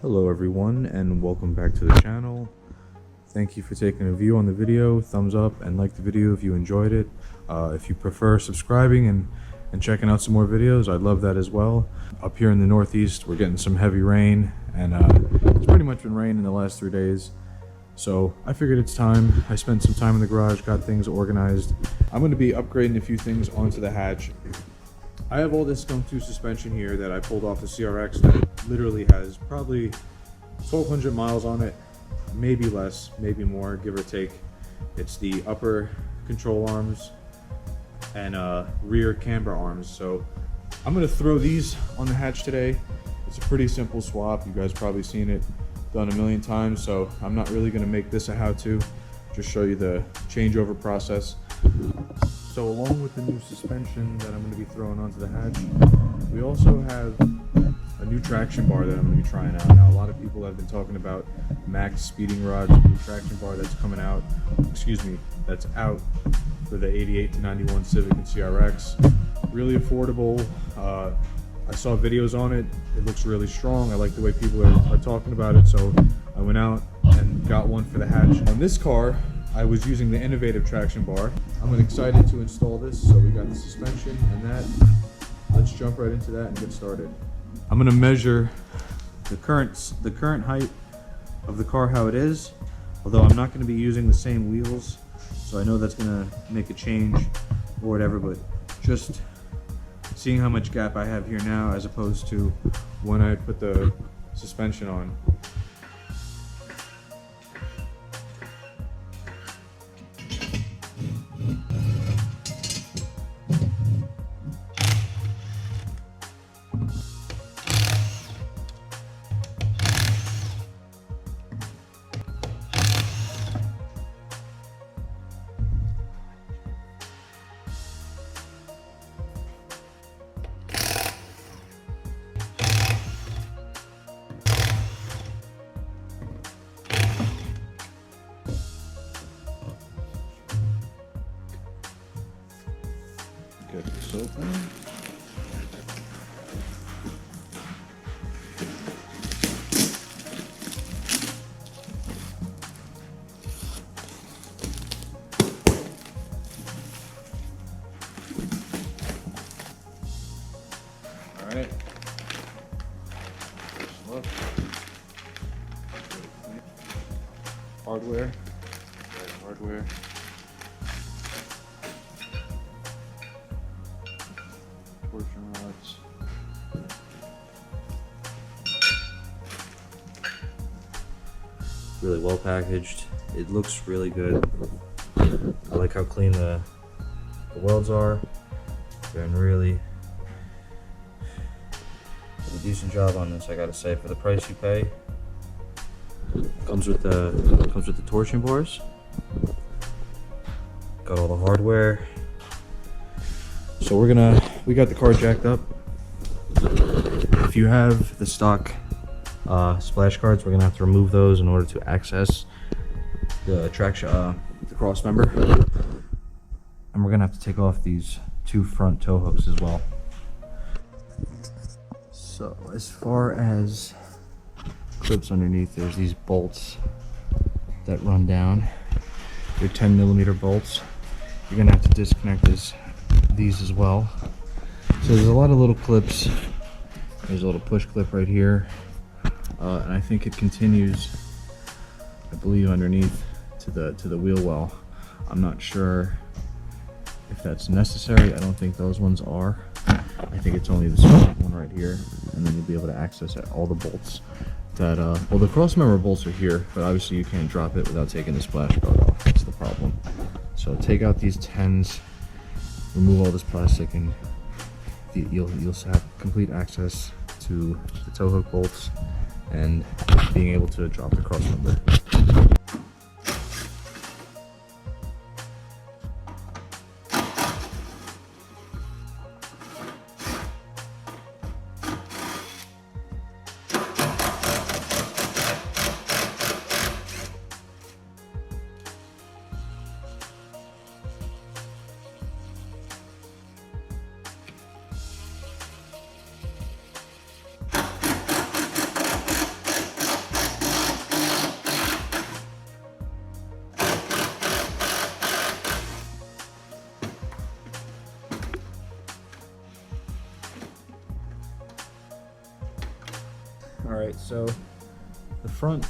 Hello everyone and welcome back to the channel. Thank you for taking a view on the video. Thumbs up and like the video if you enjoyed it. If you prefer subscribing and checking out some more videos, I'd love that as well. Up here in the Northeast we're getting some heavy rain, and it's pretty much been raining the last 3 days. So I figured it's time. I spent some time in the garage, got things organized. I'm going to be upgrading a few things onto the hatch. I have all this SKUNK2 suspension here that I pulled off the CRX that literally has probably 1,200 miles on it, maybe less, maybe more, give or take. It's the upper control arms and rear camber arms. So I'm going to throw these on the hatch today. It's a pretty simple swap. You guys probably seen it done a million times, so I'm not really going to make this a how-to, just show you the changeover process. So along with the new suspension that I'm going to be throwing onto the hatch, we also have a new traction bar that I'm going to be trying out. Now, a lot of people have been talking about Maxspeeding rods, new traction bar that's coming out, that's out for the 88 to 91 Civic and CRX. Really affordable. I saw videos on it. It looks really strong. I like the way people are talking about it, so I went out and got one for the hatch. On this car, I was using the innovative traction bar. I'm excited to install this. So we got the suspension and that. Let's jump right into that and get started. I'm gonna measure the current height of the car how it is, although I'm not gonna be using the same wheels, so I know that's gonna make a change or whatever, but just seeing how much gap I have here now as opposed to when I put the suspension on. Get this open. All right. First look. Hardware. Hardware. Torsion rods. Really well packaged. It looks really good. I like how clean the welds are. They're in really a decent job on this, I gotta say, for the price you pay. Comes with the torsion bars. Got all the hardware. So we got the car jacked up. If you have the stock splash guards, we're gonna have to remove those in order to access the traction, the cross member. And we're gonna have to take off these 2 front tow hooks as well. So as far as clips underneath, there's these bolts that run down. They're 10mm bolts. You're gonna have to disconnect these as well. So there's a lot of little clips. There's a little push clip right here, and I think it continues, I believe, underneath to the wheel well. I'm not sure if that's necessary. I don't think those ones are. I think it's only this one right here, and then you'll be able to access all the bolts that well, the cross member bolts are here, but obviously you can't drop it without taking the splash guard off. That's the problem. So take out these 10s, remove all this plastic, and you'll have complete access to the tow hook bolts and being able to drop the cross member. All right, so the front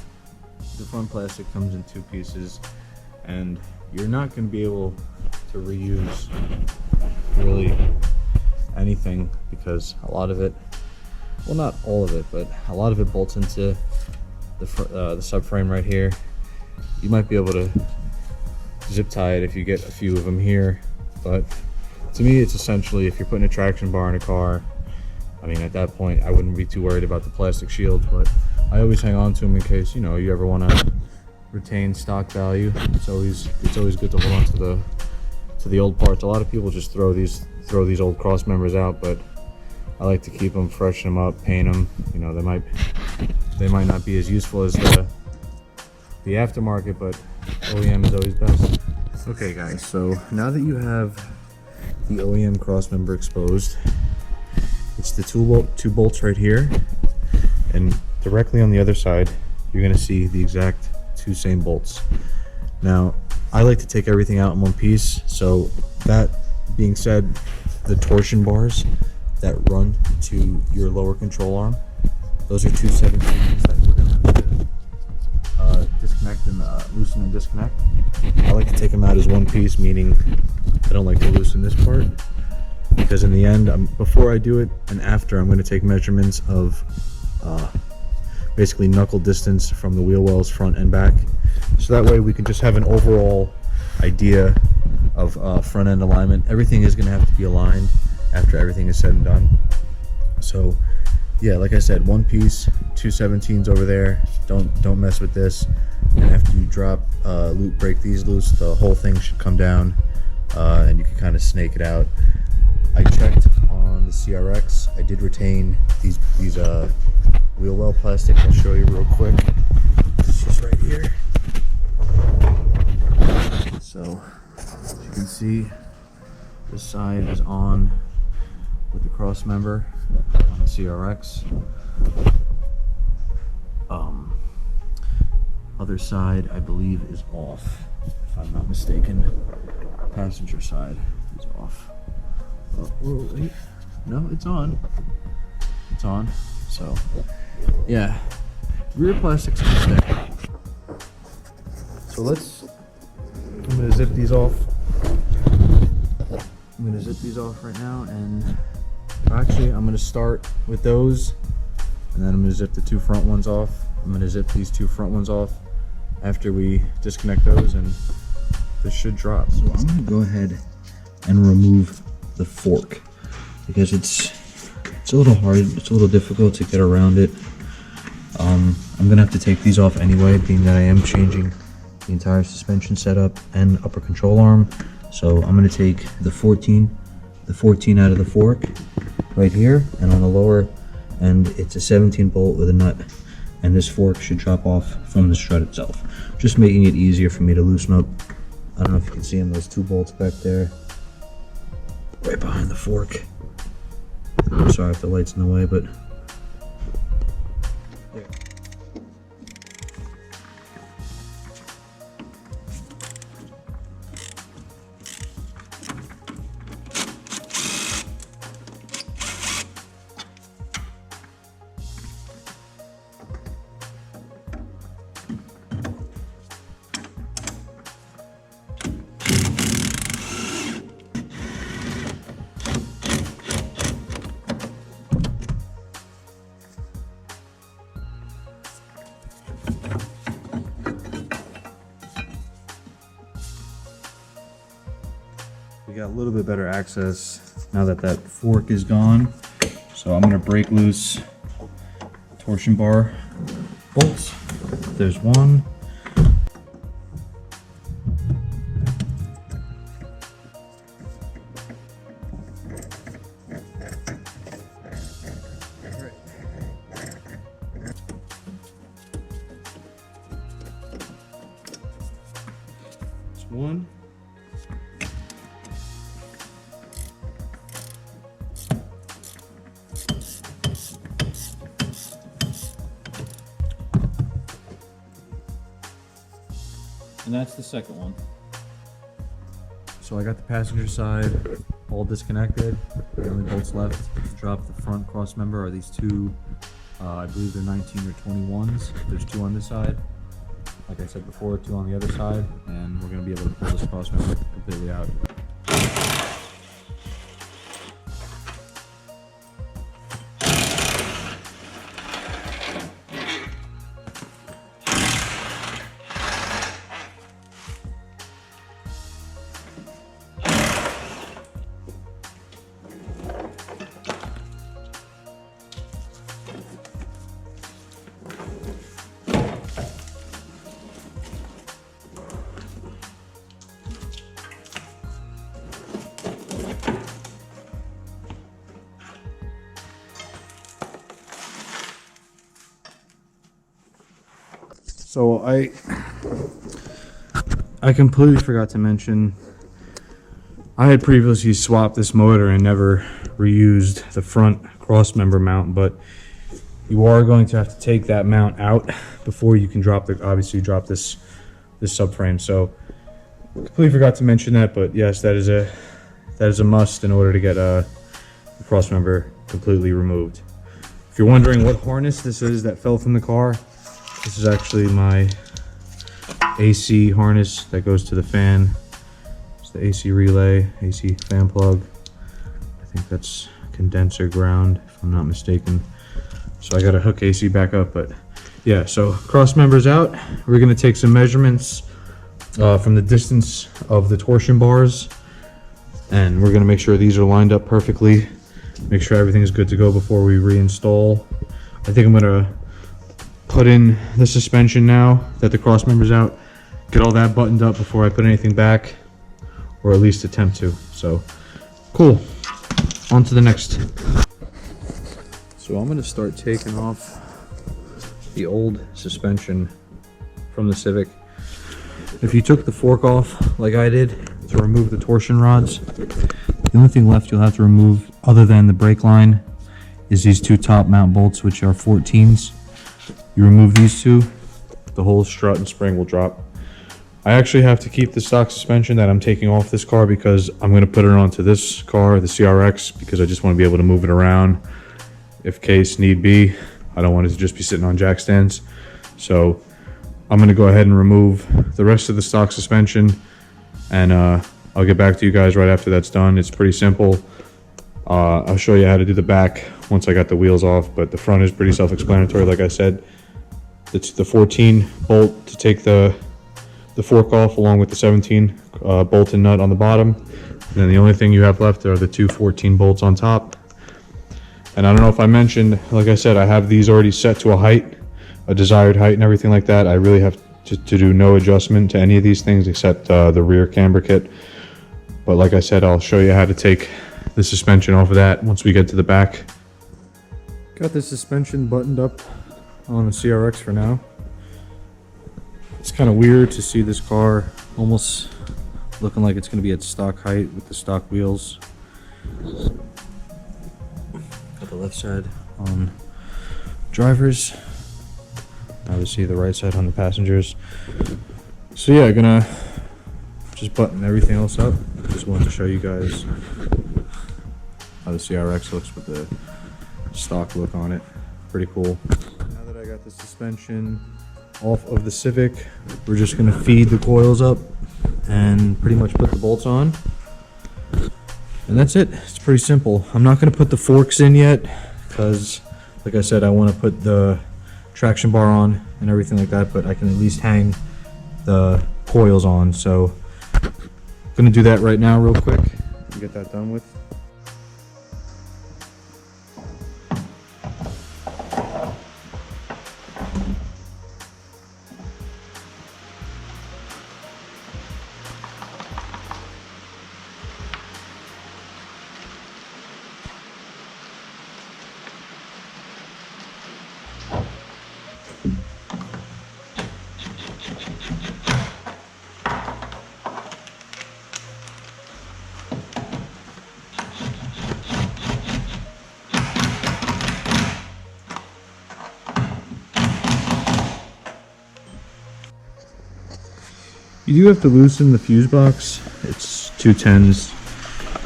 plastic comes in two pieces, and you're not going to be able to reuse really anything because a lot of it, well, not all of it, but a lot of it bolts into the subframe right here. You might be able to zip tie it if you get a few of them here, but to me it's essentially, if you're putting a traction bar in a car, I mean, at that point I wouldn't be too worried about the plastic shield, but I always hang on to them in case, you know, you ever want to retain stock value. It's always good to hold on to the old parts. A lot of people just throw these old cross members out, but I like to keep them, freshen them up, paint them. You know, they might not be as useful as the aftermarket, but OEM is always best. Okay guys, so now that you have the OEM cross member exposed, it's the two bolts right here, and directly on the other side you're going to see the exact two same bolts. Now I like to take everything out in one piece, so that being said, the torsion bars that run to your lower control arm, those are 217s that we're going to have to disconnect and loosen and disconnect. I like to take them out as one piece, meaning I don't like to loosen this part, because in the end, before I do it and after, I'm going to take measurements of basically knuckle distance from the wheel wells front and back, so that way we can just have an overall idea of front end alignment. Everything is going to have to be aligned after everything is said and done. So yeah, like I said, one piece, 217s over there. Don't mess with this. And after you drop break these loose, the whole thing should come down, and you can kind of snake it out. I checked on the CRX. I did retain these wheel well plastic. I'll show you real quick. This is right here. So as you can see, this side is on with the cross member on the CRX. Other side, I believe, is off, if I'm not mistaken. Passenger side is off. Oh, wait. No, it's on. It's on. So, yeah, rear plastics can stay. So I'm gonna zip these off. I'm gonna zip these off right now, and actually I'm gonna start with those, and then I'm gonna zip the two front ones off. I'm gonna zip these two front ones off after we disconnect those, and this should drop. So I'm gonna go ahead and remove the fork because it's a little hard, it's a little difficult to get around it. I'm gonna have to take these off anyway, being that I am changing the entire suspension setup and upper control arm. So I'm gonna take the 14 out of the fork right here, and on the lower end it's a 17 bolt with a nut, and this fork should drop off from the strut itself, just making it easier for me to loosen up. I don't know if you can see them, those two bolts back there right behind the fork. I'm sorry if the light's in the way, but yeah. We got a little bit better access now that that fork is gone. So I'm gonna break loose torsion bar bolts. There's one. There's one. And that's the second one. So I got the passenger side all disconnected. The only bolts left to drop the front cross member are these two I believe they're 19 or 21s. There's 2 on this side. Like I said before, 2 on the other side, and we're going to be able to pull this cross member completely out. So I completely forgot to mention, I had previously swapped this motor and never reused the front cross member mount, but you are going to have to take that mount out before you can drop obviously drop this subframe. So completely forgot to mention that, but yes, that is a must in order to get the cross member completely removed. If you're wondering what harness this is that fell from the car, this is actually my AC harness that goes to the fan. It's the AC relay, AC fan plug. I think that's condenser ground, if I'm not mistaken. So I gotta hook AC back up, but yeah, so cross members out. We're gonna take some measurements from the distance of the torsion bars, and we're gonna make sure these are lined up perfectly. Make sure everything is good to go before we reinstall. I think I'm gonna put in the suspension now that the cross member's out, get all that buttoned up before I put anything back, or at least attempt to. So cool, on to the next. So I'm going to start taking off the old suspension from the Civic. If you took the fork off like I did to remove the torsion rods, the only thing left you'll have to remove other than the brake line is these 2 top mount bolts, which are 14s. You remove these 2, the whole strut and spring will drop. I actually have to keep the stock suspension that I'm taking off this car because I'm going to put it onto this car, the CRX, because I just want to be able to move it around if case need be. I don't want it to just be sitting on jack stands. So I'm going to go ahead and remove the rest of the stock suspension, and I'll get back to you guys right after that's done. It's pretty simple. I'll show you how to do the back once I got the wheels off, but the front is pretty self-explanatory. Like I said, it's the 14 bolt to take the fork off, along with the 17 bolt and nut on the bottom. And then the only thing you have left are the 2 14 bolts on top. And I don't know if I mentioned, like I said, I have these already set to a height, a desired height and everything like that. I really have to do no adjustment to any of these things except the rear camber kit. But like I said, I'll show you how to take the suspension off of that once we get to the back. Got the suspension buttoned up on the CRX for now. It's kind of weird to see this car almost looking like it's going to be at stock height with the stock wheels. Got the left side on drivers, obviously the right side on the passengers. So yeah, gonna just button everything else up. Just wanted to show you guys how the CRX looks with the stock look on it. Pretty cool. Now that I got the suspension off of the Civic, we're just gonna feed the coils up and pretty much put the bolts on, and that's it. It's pretty simple. I'm not gonna put the forks in yet because, like I said, I want to put the traction bar on and everything like that, but I can at least hang the coils on. So I'm gonna do that right now real quick and get that done with. You do have to loosen the fuse box. It's 210s.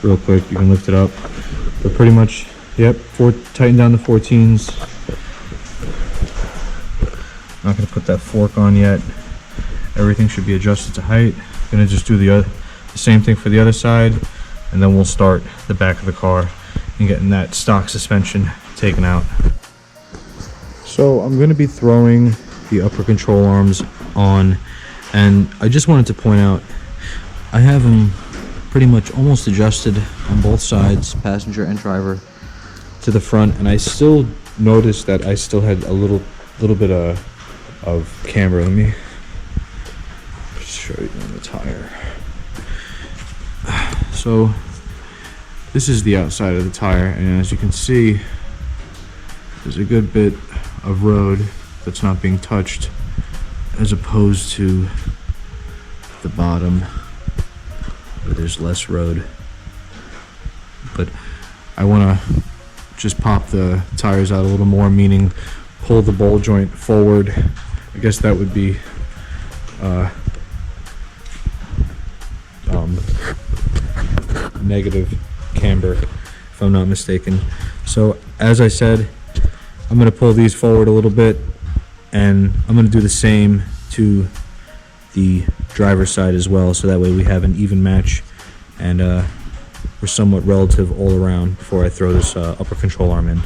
Real quick, you can lift it up. But pretty much, yep, tighten down the 14s. Not going to put that fork on yet. Everything should be adjusted to height. Going to just do the same thing for the other side, and then we'll start the back of the car and getting that stock suspension taken out. So I'm going to be throwing the upper control arms on, and I just wanted to point out I have them pretty much almost adjusted on both sides, passenger and driver, to the front, and I still noticed that I still had a little bit of camber. Let me show you on the tire. So this is the outside of the tire, and as you can see, there's a good bit of road that's not being touched, as opposed to the bottom where there's less road. But I want to just pop the tires out a little more, meaning pull the ball joint forward. I guess that would be negative camber, if I'm not mistaken. So as I said, I'm going to pull these forward a little bit, and I'm going to do the same to the driver's side as well, so that way we have an even match, and we're somewhat relative all around before I throw this upper control arm in.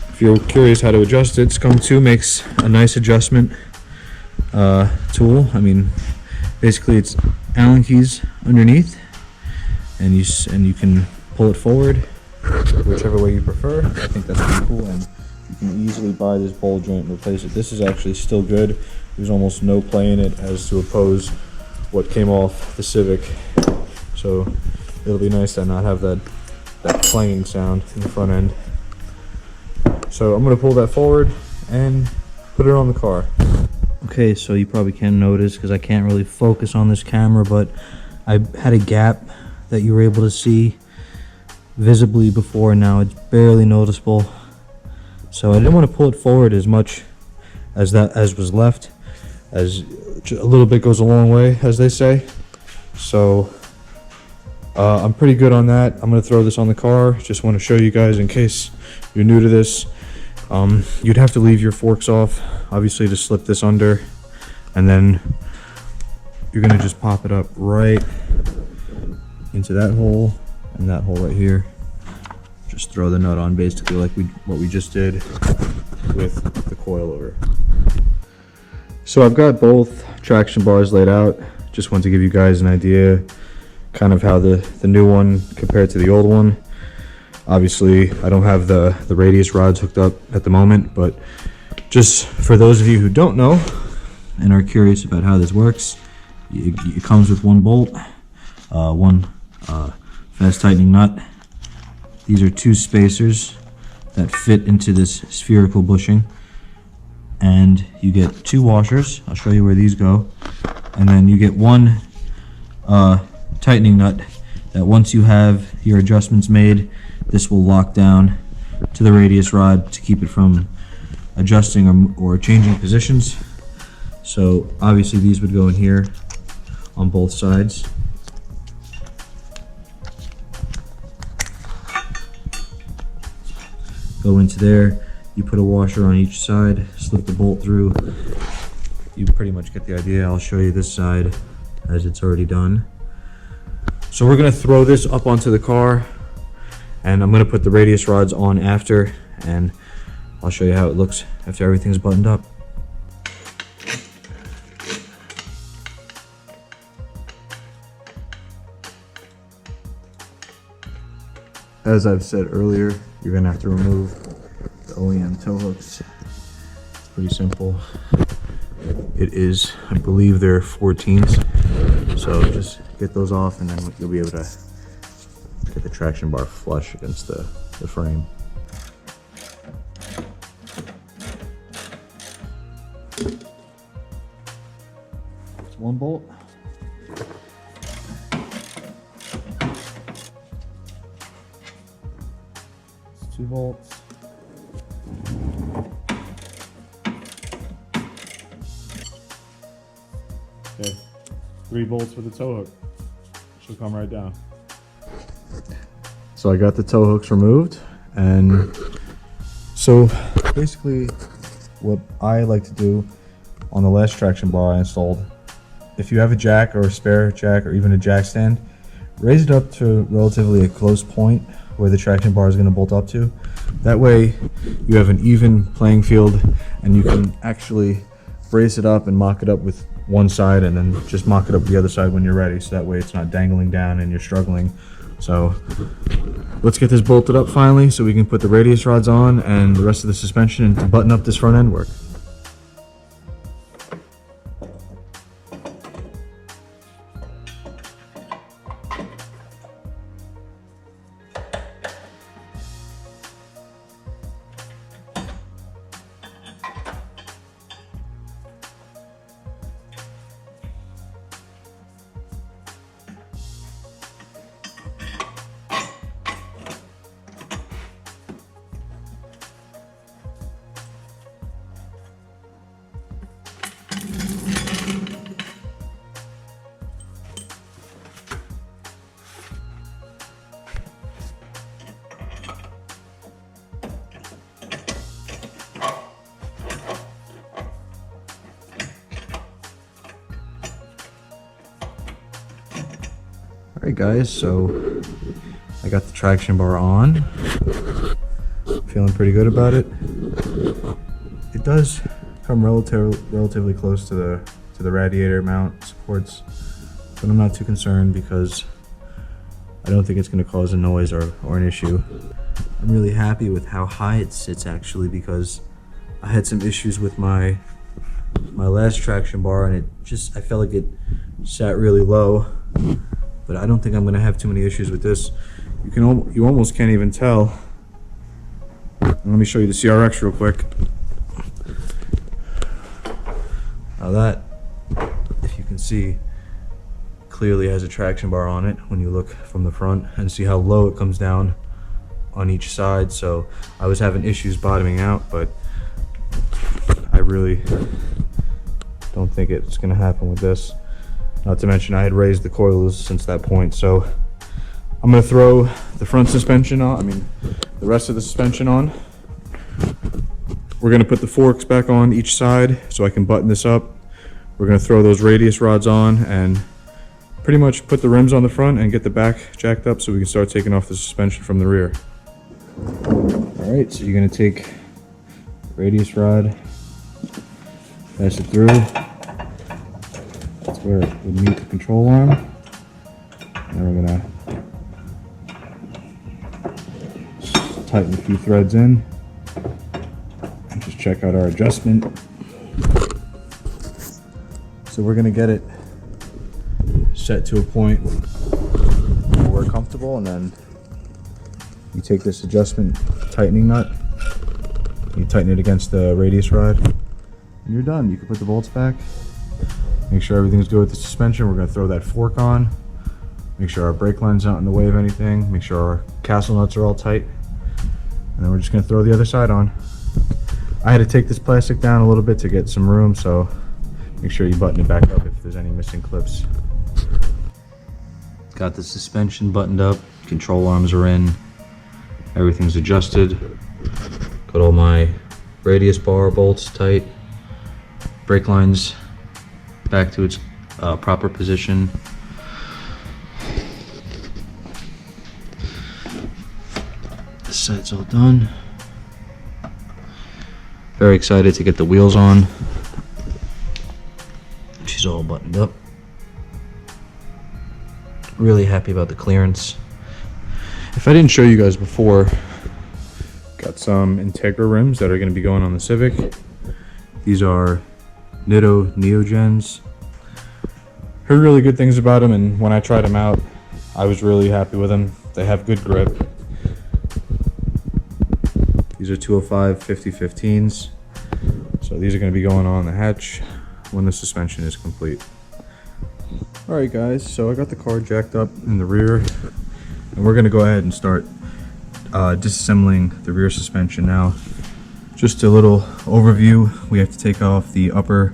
If you're curious how to adjust it, SKUNK2 makes a nice adjustment tool. I mean, basically it's Allen keys underneath, and you can pull it forward whichever way you prefer. I think that's pretty cool, and you can easily buy this ball joint and replace it. This is actually still good. There's almost no play in it, as to oppose what came off the Civic. So it'll be nice to not have that clanging sound in the front end. So I'm going to pull that forward and put it on the car. Okay, so you probably can notice, because I can't really focus on this camera, but I had a gap that you were able to see visibly before, and now it's barely noticeable. So I didn't want to pull it forward as much as was left, as a little bit goes a long way, as they say. So I'm pretty good on that. I'm going to throw this on the car. Just want to show you guys, in case you're new to this. You'd have to leave your forks off, obviously, to slip this under, and then you're going to just pop it up right into that hole and that hole right here. Just throw the nut on, basically like what we just did with the coilover. So I've got both traction bars laid out. Just want to give you guys an idea kind of how the new one compared to the old one. Obviously I don't have the radius rods hooked up at the moment, but just for those of you who don't know and are curious about how this works, it comes with one bolt, one fast tightening nut. These are two spacers that fit into this spherical bushing, and you get two washers. I'll show you where these go, and then you get one tightening nut that, once you have your adjustments made, this will lock down to the radius rod to keep it from adjusting or changing positions. So obviously these would go in here on both sides. Go into there, you put a washer on each side, slip the bolt through. You pretty much get the idea. I'll show you this side as it's already done. So we're gonna throw this up onto the car, and I'm gonna put the radius rods on after, and I'll show you how it looks after everything's buttoned up. As I've said earlier, you're gonna have to remove the OEM tow hooks. It's pretty simple. It is, I believe they're 14s. So just get those off, and then you'll be able to get the traction bar flush against the frame. It's one bolt. It's 2 bolts. Okay, 3 bolts for the tow hook. She'll come right down. So I got the tow hooks removed, and so basically what I like to do on the last traction bar I installed, if you have a jack or a spare jack or even a jack stand, raise it up to relatively a close point where the traction bar is going to bolt up to. That way you have an even playing field and you can actually brace it up and mock it up with one side and then just mock it up the other side when you're ready, so that way it's not dangling down and you're struggling. So let's get this bolted up finally so we can put the radius rods on and the rest of the suspension and button up this front end work. Alright guys, so I got the traction bar on. Feeling pretty good about it. It does come relatively close to the radiator mount supports, but I'm not too concerned because I don't think it's going to cause a noise or an issue. I'm really happy with how high it sits actually, because I had some issues with my last traction bar and I felt like it sat really low. But I don't think I'm going to have too many issues with this. You almost can't even tell. Let me show you the CRX real quick. Now that, if you can see, clearly has a traction bar on it when you look from the front, and see how low it comes down on each side. So I was having issues bottoming out, but I really don't think it's going to happen with this. Not to mention I had raised the coils since that point, so I'm going to throw the front suspension on, the rest of the suspension on. We're going to put the forks back on each side so I can button this up. We're going to throw those radius rods on and pretty much put the rims on the front and get the back jacked up so we can start taking off the suspension from the rear. Alright, so you're going to take the radius rod, pass it through. That's where it would meet the control arm. Then we're going to tighten a few threads in and just check out our adjustment. So we're going to get it set to a point where we're comfortable, and then you take this adjustment tightening nut, you tighten it against the radius rod, and you're done. You can put the bolts back. Make sure everything's good with the suspension. We're going to throw that fork on. Make sure our brake line's not in the way of anything. Make sure our castle nuts are all tight. And then we're just going to throw the other side on. I had to take this plastic down a little bit to get some room, so make sure you button it back up if there's any missing clips. Got the suspension buttoned up. Control arms are in. Everything's adjusted. Got all my radius bar bolts tight. Brake lines back to its proper position. This side's all done. Very excited to get the wheels on. She's all buttoned up. Really happy about the clearance. If I didn't show you guys before, got some Integra rims that are going to be going on the Civic. These are Nitto Neogens. Heard really good things about them, and when I tried them out, I was really happy with them. They have good grip. These are 205 50/15s. So these are going to be going on the hatch when the suspension is complete. Alright guys, so I got the car jacked up in the rear, and we're going to go ahead and start disassembling the rear suspension now. Just a little overview. We have to take off the upper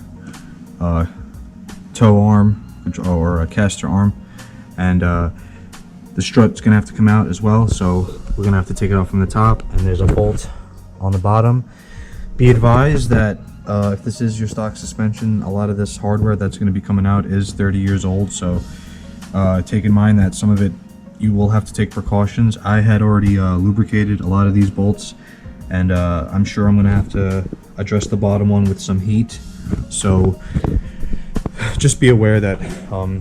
tow arm or a caster arm, and the strut's gonna have to come out as well, so we're gonna have to take it off from the top, and there's a bolt on the bottom Be advised that if this is your stock suspension, a lot of this hardware that's going to be coming out is 30 years old, so take in mind that some of it you will have to take precautions. I had already lubricated a lot of these bolts, and I'm sure I'm going to have to address the bottom one with some heat. So just be aware that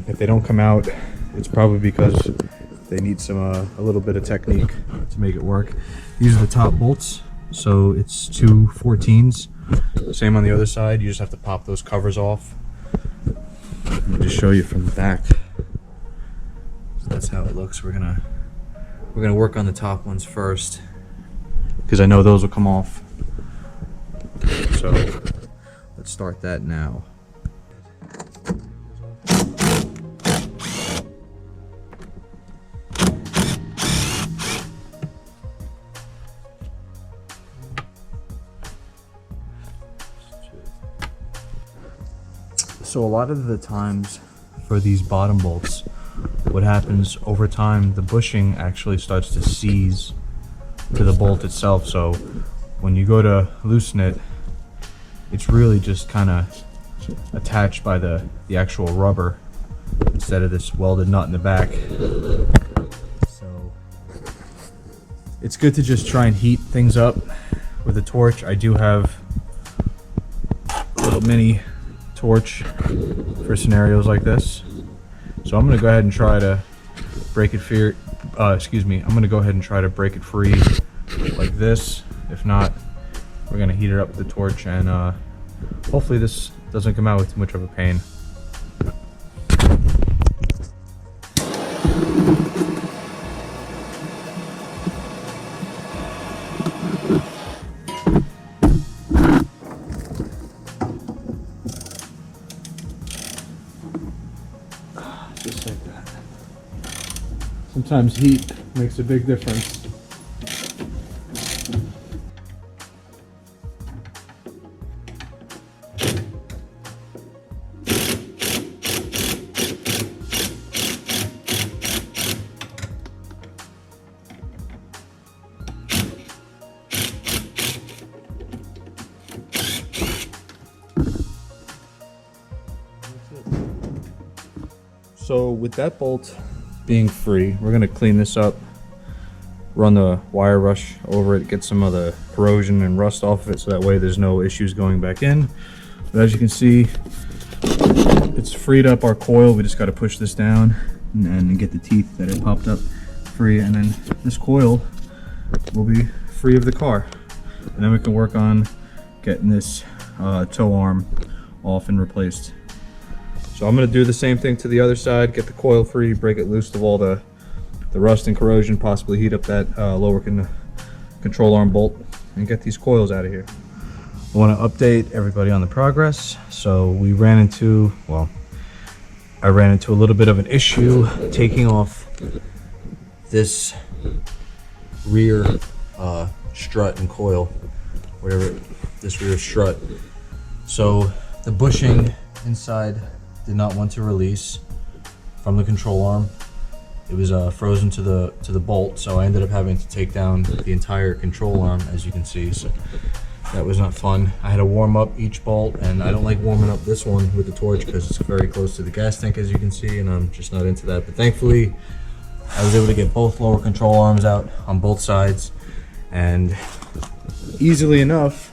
if they don't come out, it's probably because they need some a little bit of technique to make it work. These are the top bolts, so it's 2 14s. Same on the other side. You just have to pop those covers off. Let me just show you from the back. So that's how it looks. We're gonna work on the top ones first, because I know those will come off. So let's start that now. So a lot of the times for these bottom bolts, what happens over time, the bushing actually starts to seize to the bolt itself. So when you go to loosen it, it's really just kind of attached by the actual rubber instead of this welded nut in the back. So it's good to just try and heat things up with a torch. I do have a little mini torch for scenarios like this, so I'm going to go ahead and try to break it free. I'm going to go ahead and try to break it free like this. If not, we're going to heat it up with the torch, and hopefully this doesn't come out with too much of a pain. Just like that. Sometimes heat makes a big difference. So with that bolt being free, we're going to clean this up, run the wire brush over it, get some of the corrosion and rust off of it, so that way there's no issues going back in. But as you can see, it's freed up our coil. We just got to push this down and get the teeth that it popped up free, and then this coil will be free of the car. And then we can work on getting this tow arm off and replaced. So I'm going to do the same thing to the other side, get the coil free, break it loose of all the rust and corrosion, possibly heat up that lower control arm bolt, and get these coils out of here. I want to update everybody on the progress. So I ran into a little bit of an issue taking off this rear strut and coil, this rear strut. So the bushing inside did not want to release from the control arm. It was frozen to the bolt, so I ended up having to take down the entire control arm, as you can see. So that was not fun. I had to warm up each bolt, and I don't like warming up this one with the torch because it's very close to the gas tank, as you can see, and I'm just not into that. But thankfully, I was able to get both lower control arms out on both sides, and easily enough,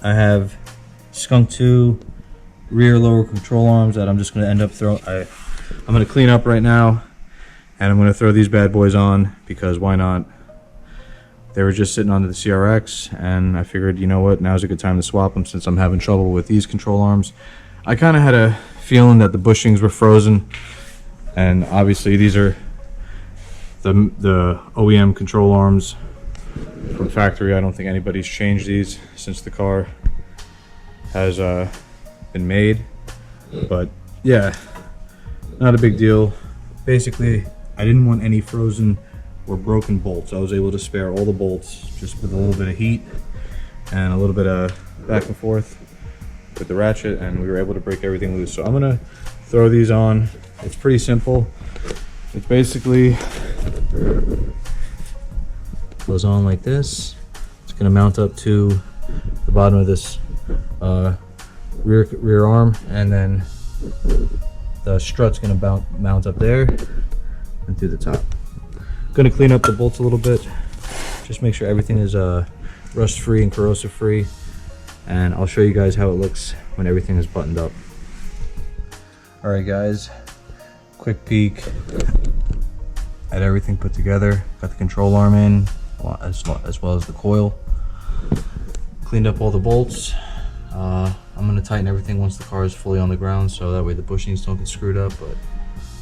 I have SKUNK2 rear lower control arms that I'm just going to end up throwing. I'm going to clean up right now, and I'm going to throw these bad boys on, because why not? They were just sitting onto the CRX, and I figured, you know what, now's a good time to swap them since I'm having trouble with these control arms. I kind of had a feeling that the bushings were frozen, and obviously these are the OEM control arms from factory. I don't think anybody's changed these since the car has been made, but yeah, not a big deal. Basically, I didn't want any frozen or broken bolts. I was able to spare all the bolts just with a little bit of heat and a little bit of back and forth with the ratchet, and we were able to break everything loose. So I'm gonna throw these on. It's pretty simple. It's basically goes on like this. It's going to mount up to the bottom of this rear arm, and then the strut's going to mount up there and through the top. Going to clean up the bolts a little bit, just make sure everything is rust free and corrosive free, and I'll show you guys how it looks when everything is buttoned up. Alright guys, quick peek at everything put together. Got the control arm in, as well as the coil. Cleaned up all the bolts. I'm going to tighten everything once the car is fully on the ground, so that way the bushings don't get screwed up. But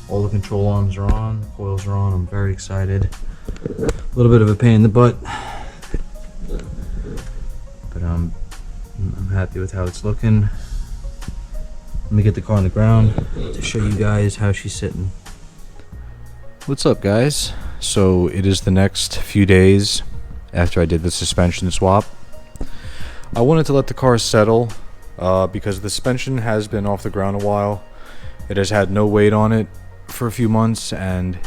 all the control arms are on, the coils are on. I'm very excited. A little bit of a pain in the butt, but I'm happy with how it's looking. Let me get the car on the ground to show you guys how she's sitting. What's up, guys? So it is the next few days after I did the suspension swap. I wanted to let the car settle because the suspension has been off the ground a while. It has had no weight on it for a few months, and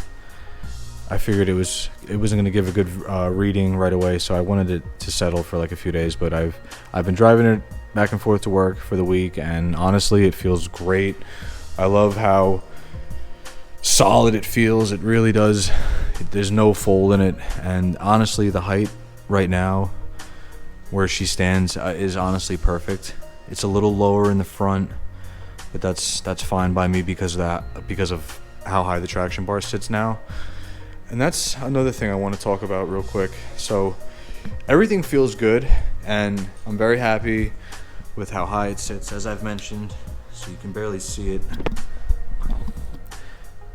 I figured it wasn't going to give a good reading right away, so I wanted it to settle for like a few days. But I've been driving it back and forth to work for the week, and honestly it feels great. I love how solid it feels. It really does. There's no fold in it, and honestly the height right now where she stands is honestly perfect. It's a little lower in the front, but that's fine by me because of how high the traction bar sits now. And that's another thing I want to talk about real quick. So everything feels good, and I'm very happy with how high it sits, as I've mentioned, so you can barely see it,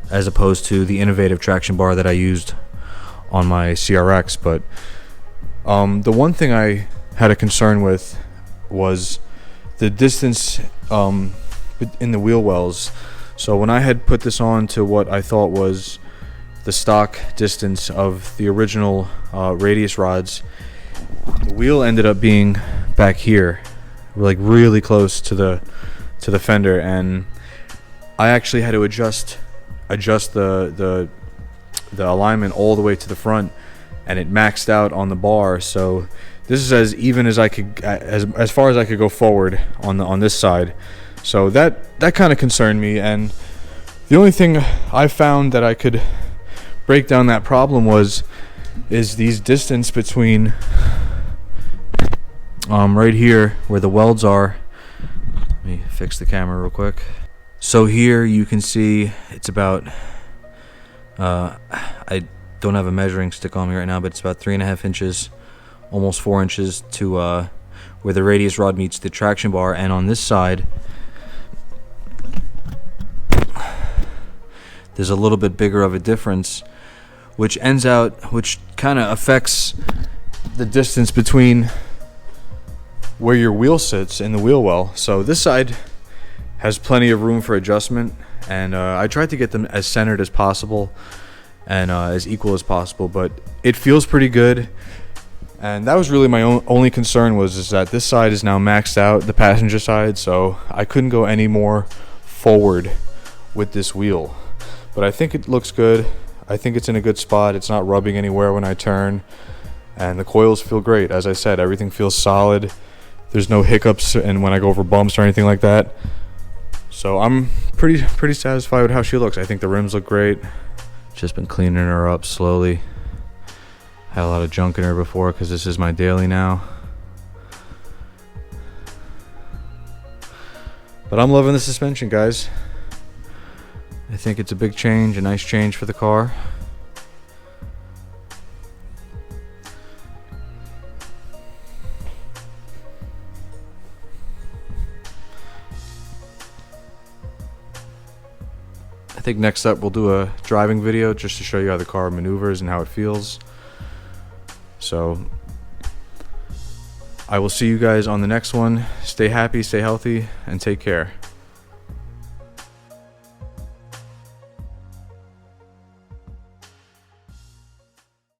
as opposed to the innovative traction bar that I used on my CRX. But the one thing I had a concern with was the distance in the wheel wells. So when I had put this on to what I thought was the stock distance of the original radius rods, the wheel ended up being back here, like really close to the fender, and I actually had to adjust the alignment all the way to the front, and it maxed out on the bar. So this is as even as I could, as far as I could go forward on this side. So that kind of concerned me, and the only thing I found that I could break down that problem is these distance between right here where the welds are. Let me fix the camera real quick. So here you can see it's about I don't have a measuring stick on me right now, but it's about 3.5 inches, almost 4 inches to where the radius rod meets the traction bar. And on this side there's a little bit bigger of a difference, which kind of affects the distance between where your wheel sits in the wheel well. So this side has plenty of room for adjustment, and I tried to get them as centered as possible and as equal as possible, but it feels pretty good. And that was really my only concern, is that this side is now maxed out, the passenger side, so I couldn't go any more forward with this wheel. But I think it looks good. I think it's in a good spot. It's not rubbing anywhere when I turn, and the coils feel great. As I said, everything feels solid. There's no hiccups and when I go over bumps or anything like that. So I'm pretty satisfied with how she looks. I think the rims look great. Just been cleaning her up slowly. Had a lot of junk in her before because this is my daily now. But I'm loving the suspension, guys. I think it's a big change, a nice change for the car. I think next up we'll do a driving video just to show you how the car maneuvers and how it feels. So I will see you guys on the next one. Stay happy, stay healthy, and take care.